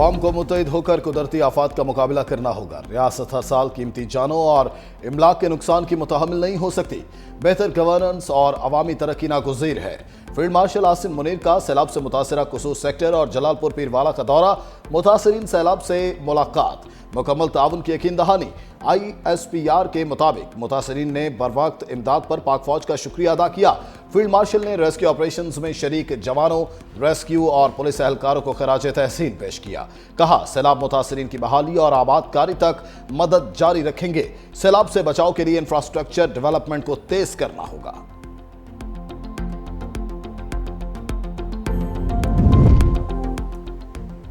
कौम को मुत्तहिद होकर कुदरती आफात का मुकाबला करना होगा। रियासत हर साल कीमती जानों और इमलाक के नुकसान की मुतहम्मिल नहीं हो सकती। बेहतर गवर्नेंस और अवामी तरक्की नागुज़ीर है। फील्ड मार्शल आसिम मुनीर का सैलाब से मुतासरा कुसूर सेक्टर और जलालपुर पीरवाला का दौरा, मुतासरीन सैलाब से मुलाकात, मुकम्मल ताउन की यकीन दहानी। ISPR के मुताबिक मुतासरीन ने बरवक्त इमदाद पर पाक फौज का शुक्रिया अदा किया। फील्ड मार्शल ने रेस्क्यू ऑपरेशंस में शरीक जवानों, रेस्क्यू और पुलिस एहलकारों को खराज तहसीन पेश किया। कहा, सैलाब मुतासरीन की बहाली और आबादकारी तक मदद जारी रखेंगे। सैलाब से बचाव के लिए इंफ्रास्ट्रक्चर डेवलपमेंट को तेज करना होगा।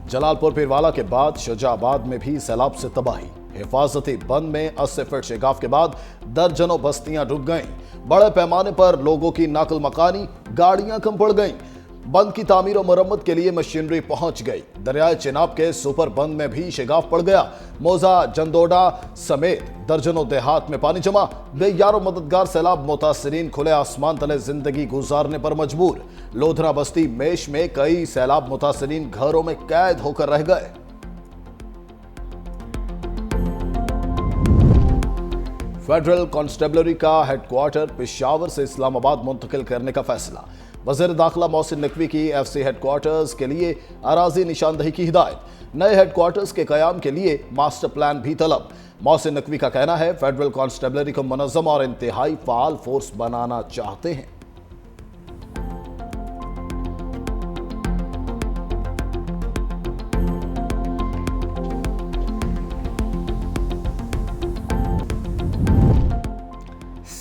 जलालपुर पीरवाला के बाद शुजाबाद में भी सैलाब से तबाही। हिफाजती बंद में 80 फीट शेगाफ के बाद दर्जनों बस्तियां डूब गईं। बड़े पैमाने पर लोगों की नकल मकानी, गाड़ियां कम पड़ गईं। बंद की तामीर और मरम्मत के लिए मशीनरी पहुंच गई। दरियाए चिनाब के सुपर बंद में भी शेगाफ पड़ गया। मोजा, जंदोडा समेत दर्जनों देहात में पानी जमा। बेयार और मददगार सैलाब मुतासरीन खुले आसमान तले जिंदगी गुजारने पर मजबूर। लोधरा बस्ती मेश में कई सैलाब मुतासरीन घरों में कैद होकर रह गए। फेडरल कांस्टेबलरी का हेडक्वार्टर पेशावर से इस्लामाबाद मुंतकिल करने का फैसला। वज़ीर दाखिला मोहसिन नकवी की FC हेडक्वार्टर्स के लिए अराजी निशानदही की हिदायत। नए हेडक्वार्टर्स के कयाम के लिए मास्टर प्लान भी तलब। मोहसिन नकवी का कहना है, फेडरल कांस्टेबलरी को मुनज़्ज़म और इंतहाई फ़ाल फोर्स बनाना चाहते हैं।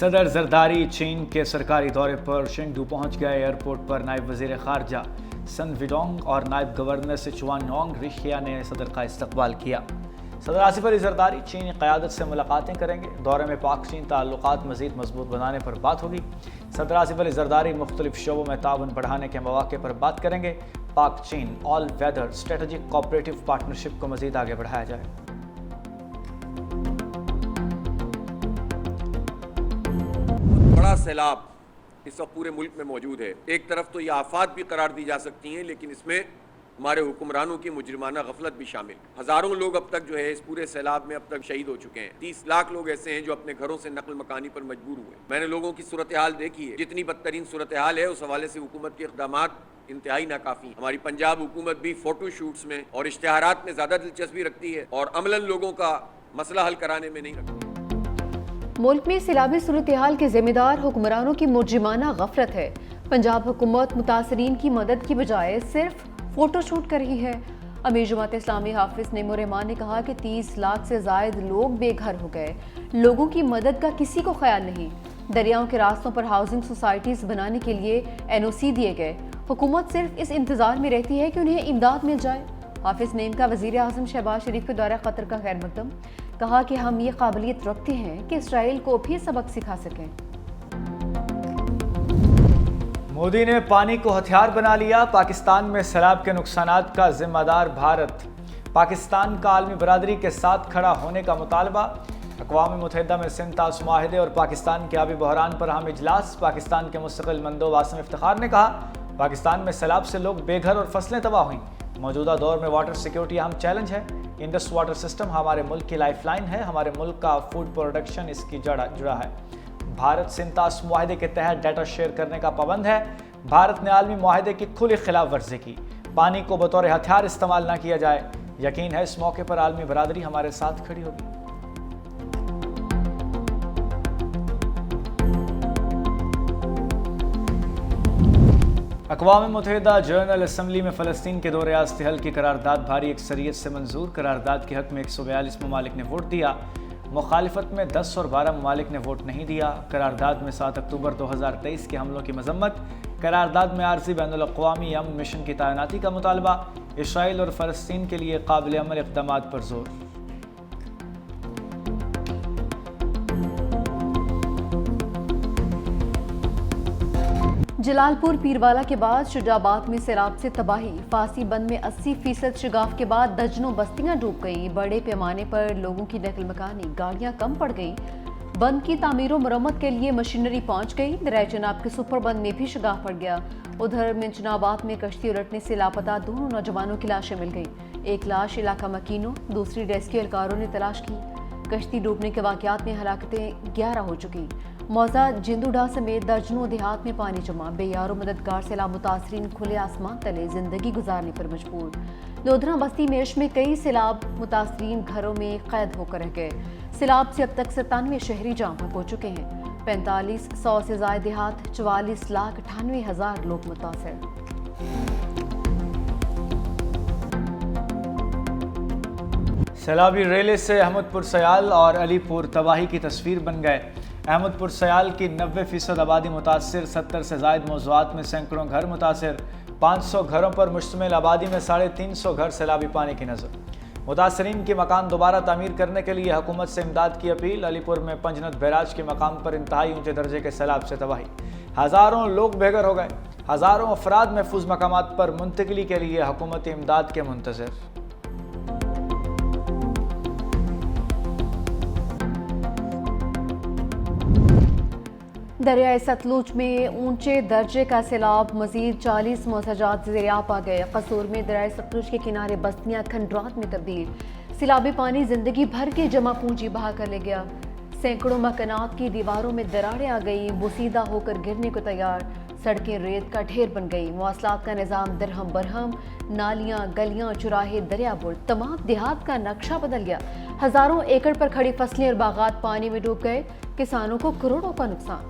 सदर जरदारी चीन के सरकारी दौरे पर शेंगडू पहुंच गए। एयरपोर्ट पर नायब वजीर खारजा सन विडोंग और नायब गवर्नर सिचुआन रिशिया ने सदर का इस्तकबाल किया। सदर आसिफ अली जरदारी चीनी क़यादत से मुलाकातें करेंगे। दौरे में पाक चीन ताल्लुकात मज़ीद मजबूत बनाने पर बात होगी। सदर आसिफ अली जरदारी मुख्तलिफ शोबों में ताउन बढ़ाने के मौके पर बात करेंगे। पाक चीन all weather strategic cooperative partnership को मज़ीद आगे बढ़ाया जाए। बड़ा सैलाब इस वक्त पूरे मुल्क में मौजूद है। एक तरफ तो ये आफात भी करार दी जा सकती हैं, लेकिन इसमें हमारे हुक्मरानों की मुजरिमाना गफलत भी शामिल। हजारों लोग अब तक जो है इस पूरे सैलाब में अब तक शहीद हो चुके हैं। 30 लाख लोग ऐसे हैं जो अपने घरों से नकल मकानी पर मजबूर हुए। मैंने लोगों की सूरत हाल देखी है। जितनी बदतरीन सूरत हाल है, उस हवाले से हुकूमत के इक़दामात इंतहाई नाकाफी। हमारी पंजाब हुकूमत भी फोटो शूट्स में और इश्तिहारात में ज्यादा दिलचस्पी रखती है और अमलन लोगों का मसला हल कराने में नहीं रखती। मुल्क में सैलाबी सूरत हाल के जिम्मेदार हुक्मरानों की मुजरिमाना गफलत है। पंजाब हुकूमत मुतासरीन की मदद की बजाय सिर्फ फोटो शूट कर रही है। अमीर जमात इस्लामी हाफिज नईमुर रहमान ने कहा कि 30 लाख से जायद लोग बेघर हो गए। लोगों की मदद का किसी को ख्याल नहीं। दरियाओं के रास्तों पर हाउसिंग सोसाइटीज बनाने के लिए NOC दिए गए। हुकूमत सिर्फ इस इंतजार में रहती है कि उन्हें इमदाद मिल जाए। हाफिज नईम का वज़ीर आज़म शहबाज शरीफ के दौरा कतर का खैर मकदम। कहा कि हम ये काबिलियत रखते हैं कि इसराइल को भी सबक सिखा सकें। मोदी ने पानी को हथियार बना लिया। पाकिस्तान में सैलाब के नुकसानात का जिम्मेदार भारत। पाकिस्तान का आलमी बरादरी के साथ खड़ा होने का मुतालबा। अक़वाम मुत्तहिदा में सिंध तास मुआहिदे और पाकिस्तान के आबी बहरान पर अहम इजलास। पाकिस्तान के मुस्तक़िल मंदोब आसिम इफ्तिखार ने कहा, पाकिस्तान में सैलाब से लोग बेघर और फसलें तबाह हुई। मौजूदा दौर में वाटर सिक्योरिटी अहम चैलेंज है। इंडस वाटर सिस्टम हमारे मुल्क की लाइफलाइन है। हमारे मुल्क का फूड प्रोडक्शन इसकी जुड़ा है। भारत सिंध तास मुआहिदे के तहत डाटा शेयर करने का पाबंद है। भारत ने आलमी मुआहिदे की खुली खिलाफ वर्जी की। पानी को बतौर हथियार इस्तेमाल न किया जाए। यकीन है इस मौके पर आलमी बरादरी हमारे साथ खड़ी होगी। अक़वाम मुत्तहिदा जनरल असम्बली में फ़लस्तीन के दौरे आस्ते हल की करारदाद भारी अक्सरियत से मंजूर। करारदाद के हक में 142 ममालिक ने वोट दिया। मुखालिफत में 10 और 12 ममालिक ने वोट नहीं दिया। करारदाद में 7 अक्टूबर 2023 के हमलों की मजम्मत। करारदाद में आर्ज़ी बैनुल-अक़वामी अमन मिशन की तैनाती का मुतालबा। इसराइल और फ़लस्तीन के लिए काबिल अमल इक़दामात पर जोर। जलालपुर पीरवाला के बाद शुजाबाद में सैलाब से तबाही। फांसी बंद में 80% शगाफ के बाद दर्जनों बस्तियां डूब गई। बड़े पैमाने पर लोगों की नकल मकानी, गाड़ियां कम पड़ गई। बंद की तामीर और मरम्मत के लिए मशीनरी पहुंच गई। दरियाए चिनाब के सुपर बंद में भी शगाफ पड़ गया। उधर मिंचनाबाद में कश्ती उलटने से लापता दोनों नौजवानों की लाशें मिल गई। एक लाश इलाका मकीनों, दूसरी रेस्क्यू एहलकारों ने तलाश की। कश्ती डूबने के वाकयात में हलाकतें 11 हो चुकी। मौजा, जिंदूडा समेत दर्जनों देहात में पानी जमा। बेयारो मददगार सैलाब मुतासरीन खुले आसमान तले जिंदगी गुजारने पर मजबूर। लोधरा बस्ती मेश में कई सैलाब मुतासरीन घरों में कैद होकर रह गए। सैलाब से अब तक 97 शहरी जाम हो चुके हैं। 4500 से ज्यादा देहात, 44,98,000 लोग मुतासर। सैलाबी रेले से अहमदपुर सयाल और अलीपुर तबाही की तस्वीर बन गए। अहमदपुर सयाल की 90% आबादी मुतासर, 70 से ज़ायद मौज़ूआत में सैकड़ों घर मुतासर। 500 घरों पर मुश्तमिल आबादी में 350 घर सैलाबी पानी की नज़र। मुतासरीन के मकान दोबारा तामीर करने के लिए हुकूमत से इमदाद की अपील। अलीपुर में पंजनद बैराज के मकाम पर इंतहाई ऊंचे दर्जे के सैलाब से तबाही, हज़ारों लोग बेघर हो गए। हज़ारों अफराद महफूज मकामात पर मुंतकिली के लिए हुकूमत इमदाद के मुंतज़िर। दरियाए सतलुज में ऊंचे दर्जे का सैलाब, मजीद 40 मौजाजात ज़ेर-ए-आब आ गए। कसूर में दरियाए सतलुज के किनारे बस्तियां खंडरात में तब्दील। सैलाबी पानी जिंदगी भर के जमा पूंजी बहा कर ले गया। सैकड़ों मकानात की दीवारों में दरारें आ गई, बोसीदा होकर गिरने को तैयार। सड़कें रेत का ढेर बन गई। मवासलात का निज़ाम दरहम बरहम। नालियाँ, गलियाँ, चुराहे, दरिया बुर्द, तमाम देहात का नक्शा बदल गया। हज़ारों एकड़ पर खड़ी फसलें और बागात पानी में डूब गए। किसानों को करोड़ों का नुकसान।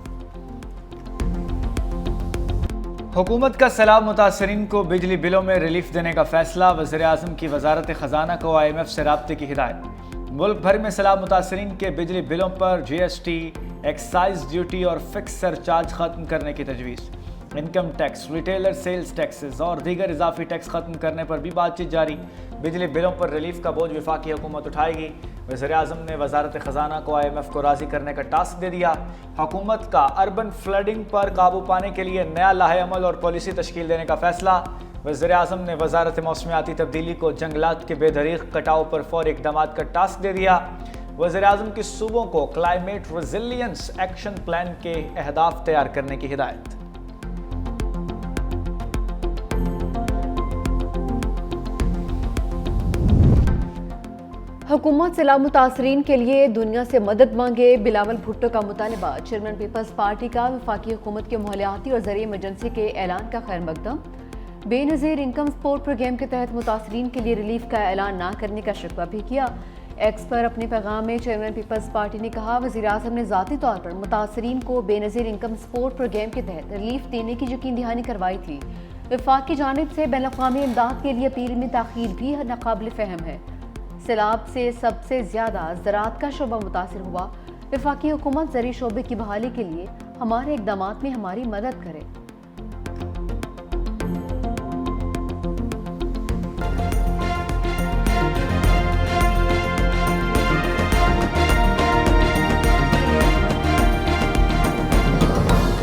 हुकूमत का सैलाब मुतासरीन को बिजली बिलों में रिलीफ देने का फैसला। वज़ीर-ए-आज़म की वजारत ख़जाना को IMF से राब्ते की हिदायत। मुल्क भर में सैलाब मुतासरीन के बिजली बिलों पर GST, एक्साइज ड्यूटी और फिक्स सरचार्ज खत्म करने की तजवीज़। Income tax, retailer sales taxes और दीगर इजाफी टैक्स खत्म करने पर भी बातचीत जारी। बिजली बिलों पर रिलीफ का बोझ वफाकी हुकूमत उठाएगी। वज़ीर-ए-आज़म ने वजारत ख़जाना को IMF को राज़ी करने का टास्क दे दिया। हुकूमत का अर्बन फ्लडिंग पर काबू पाने के लिए नया लाहे-अमल और पॉलिसी तश्कील देने का फैसला। वज़ीर-ए-आज़म ने वजारत मौसमियाती तब्दीली को जंगलात के बेदरीग कटाव पर फौरी इक़दामात का टास्क दे दिया। वज़ीर-ए-आज़म की सूबों को क्लाइमेट रेजिलियंस एक्शन प्लान के अहदाफ तैयार करने की हिदायत। हुकूमत सैलाब मुतासरीन के लिए दुनिया से मदद मांगे। बिलावल भुट्टो का मुतालबा। चेयरमैन पीपल्स पार्टी का वफाकी हुकूमत के मालियाती और ज़रिए इमरजेंसी के ऐलान का खैर मकदम। बेनज़ीर इनकम सपोर्ट प्रोग्राम के तहत मुतासरीन के लिए रिलीफ का ऐलान ना करने का शिकवा भी किया। एक्स पर अपने पैगाम में चेयरमैन पीपल्स पार्टी ने कहा, वज़ीर-ए-आज़म ने ज़ाती तौर पर मुतासरीन को बेनज़ीर इनकम सपोर्ट प्रोग्राम के तहत रिलीफ देने की यकीन दहानी करवाई थी। वफाक की जानिब से बैनुल-अक़वामी इमदाद के लिए अपील में ताख़ीर भी नाक़ाबिल फ़हम है। सैलाब से सबसे ज़्यादा ज़राअत का शोबा मुतासर हुआ। वफाकी हुकूमत ज़री शोबे की बहाली के लिए हमारे इक़दामात में हमारी मदद करे।